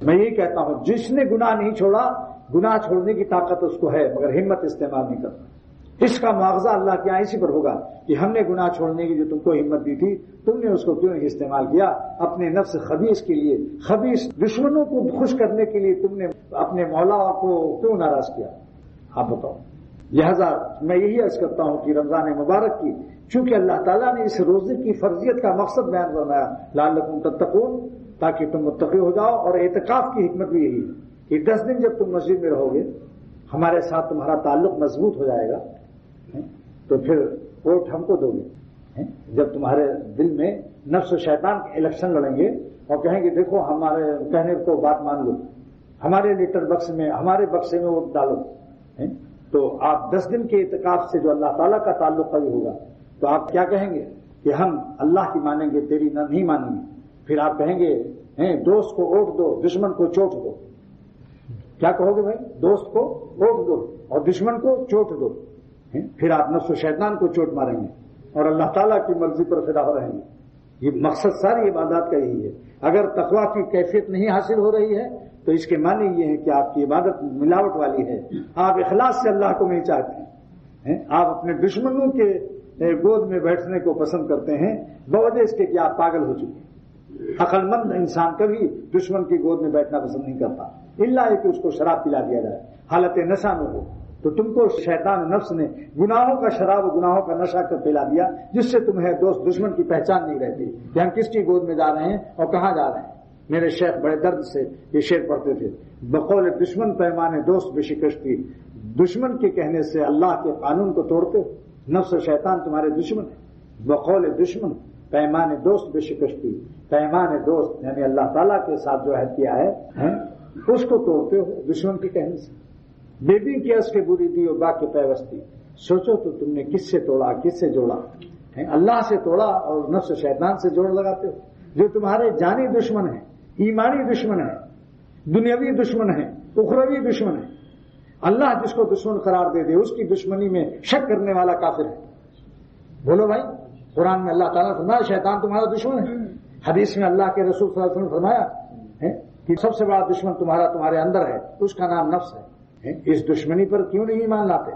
میں یہی کہتا ہوں جس نے گناہ نہیں چھوڑا، گناہ چھوڑنے کی طاقت اس کو ہے مگر ہمت استعمال نہیں کرتا۔ اس کا معاوضہ اللہ کے یہاں اسی پر ہوگا کہ ہم نے گناہ چھوڑنے کی جو تم کو ہمت دی تھی، تم نے اس کو کیوں نہیں استعمال کیا؟ اپنے نفس خبیث کے لیے، خبیث دشمنوں کو خوش کرنے کے لیے تم نے اپنے مولا کو کیوں ناراض کیا؟ آپ بتاؤ۔ لہذا میں یہی عرض کرتا ہوں کہ رمضان مبارک کی چونکہ اللہ تعالیٰ نے اس روزے کی فرضیت کا مقصد بیان فرمایا لعلکم تتقون، تاکہ تم متقی ہو جاؤ، اور اعتکاف کی حکمت بھی یہی ہے کہ 10 دن جب تم مسجد میں رہو گے، ہمارے ساتھ تمہارا تعلق مضبوط ہو جائے گا، تو پھر ووٹ ہم کو دو گے۔ جب تمہارے دل میں نفس و شیطان کے الیکشن لڑیں گے اور کہیں گے دیکھو ہمارے کہنے کو بات مان لو، ہمارے لیٹر بکس میں، ہمارے بکسے میں ووٹ ڈالو، تو آپ 10 دن کے اعتکاف سے جو اللہ تعالیٰ کا تعلق قوی ہوگا تو آپ کیا کہیں گے کہ ہم اللہ کی مانیں گے، تیری نہیں مانیں گے۔ پھر آپ کہیں گے دوست کو ووٹ دو، دشمن کو چوٹ دو۔ کیا کہو گے بھائی؟ دوست کو ووٹ دو اور دشمن کو چوٹ دو۔ پھر آپ نفس و شیطان کو چوٹ ماریں گے اور اللہ تعالیٰ کی مرضی پر فدا ہو رہیں گے۔ یہ مقصد ساری عبادات کا یہی ہے۔ اگر تقویٰ کی کیفیت نہیں حاصل ہو رہی ہے تو اس کے معنی یہ ہے کہ آپ کی عبادت ملاوٹ والی ہے، آپ اخلاص سے اللہ کو نہیں چاہتے ہیں، آپ اپنے دشمنوں کے گود میں بیٹھنے کو پسند کرتے ہیں بوجہ اس کے کہ آپ پاگل ہو چکے ہیں۔ عقل مند انسان کبھی دشمن کی گود میں بیٹھنا پسند نہیں کرتا، الا کہ اس کو شراب پلا دیا جائے، حالت نشہ میں ہو۔ تو تم کو شیطان نفس نے گناہوں کا شراب و گناہوں کا نشہ کر پلا دیا، جس سے تمہیں دوست دشمن کی پہچان نہیں رہتی کہ ہم کس کی گود میں جا رہے ہیں اور کہاں جا رہے ہیں۔ میرے شیخ بڑے درد سے یہ شعر پڑھتے تھے، بقول دشمن پیمانے دوست بے شکستی، دشمن کے کہنے سے اللہ کے قانون کو توڑتے ہو، نفس و شیطان تمہارے دشمن ہے۔ بقول دشمن پیمانے دوست بے شکستی، پیمانے دوست یعنی اللہ تعالیٰ کے ساتھ جو عہد کیا ہے اس کو توڑتے ہو دشمن کے کہنے سے۔ بیبی کی اس کے بری دی اور باغ کے پیوستی، سوچو تو تم نے کس سے توڑا، کس سے جوڑا؟ اللہ سے توڑا اور نفس و شیطان سے جوڑ لگاتے ہو، جو تمہارے جانی دشمن ہیں، ایمانی دشمن ہیں، دنیاوی دشمن ہیں، اخروی دشمن ہیں۔ اللہ جس کو دشمن قرار دے دے اس کی دشمنی میں شک کرنے والا کافر ہے۔ بولو بھائی، قرآن میں اللہ تعالیٰ نے فرمایا شیطان تمہارا دشمن ہے، حدیث میں اللہ کے رسول صلی اللہ علیہ وسلم نے فرمایا کہ سب سے بڑا دشمن تمہارے اندر ہے، اس کا نام نفس ہے۔ اس دشمنی پر کیوں نہیں ایمان لاتے؟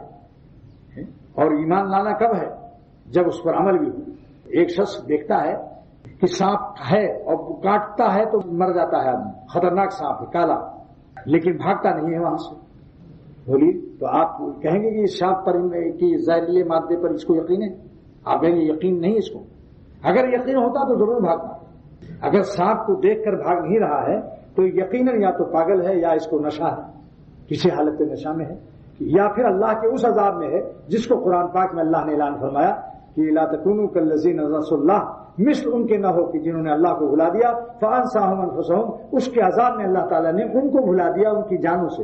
اور ایمان لانا کب ہے؟ جب اس پر عمل بھی ہو۔ ایک شخص دیکھتا ہے کہ سانپ ہے اور کاٹتا ہے تو مر جاتا ہے آدمی، خطرناک سانپ ہے، کالا، لیکن بھاگتا نہیں ہے وہاں سے۔ بولیے تو آپ کہیں گے کہ اس سانپ پر کی زہریلے مادے پر اس کو یقین ہے؟ آپ کہیں گے یقین نہیں اس کو۔ اگر یقین ہوتا تو ضرور بھاگتا۔ اگر سانپ کو دیکھ کر بھاگ نہیں رہا ہے تو یقیناً یا تو پاگل ہے یا اس کو نشہ ہے، کسی حالت نشہ میں ہے، یا پھر اللہ کے اس عذاب میں ہے جس کو قرآن پاک میں اللہ نے اعلان فرمایا کہ لا تکونوا کالذین نسوا اللہ، مثل ان کے نہ ہو کہ جنہوں نے اللہ کو بھلا دیا، فانساہم انفسہم، اس کے عذاب میں اللہ تعالیٰ نے ان کو بھلا دیا ان کی جانوں سے۔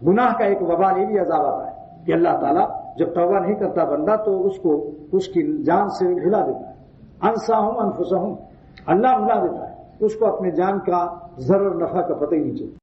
گناہ کا ایک وبال یہ بھی عذاب آتا ہے کہ اللہ تعالیٰ جب توبہ نہیں کرتا بندہ تو اس کو اس کی جان سے بھلا دیتا ہے۔ انساہم انفسہم، اللہ بھلا دیتا ہے اس کو، اپنے جان کا ضرر نفع کا پتہ ہی نہیں چلتا۔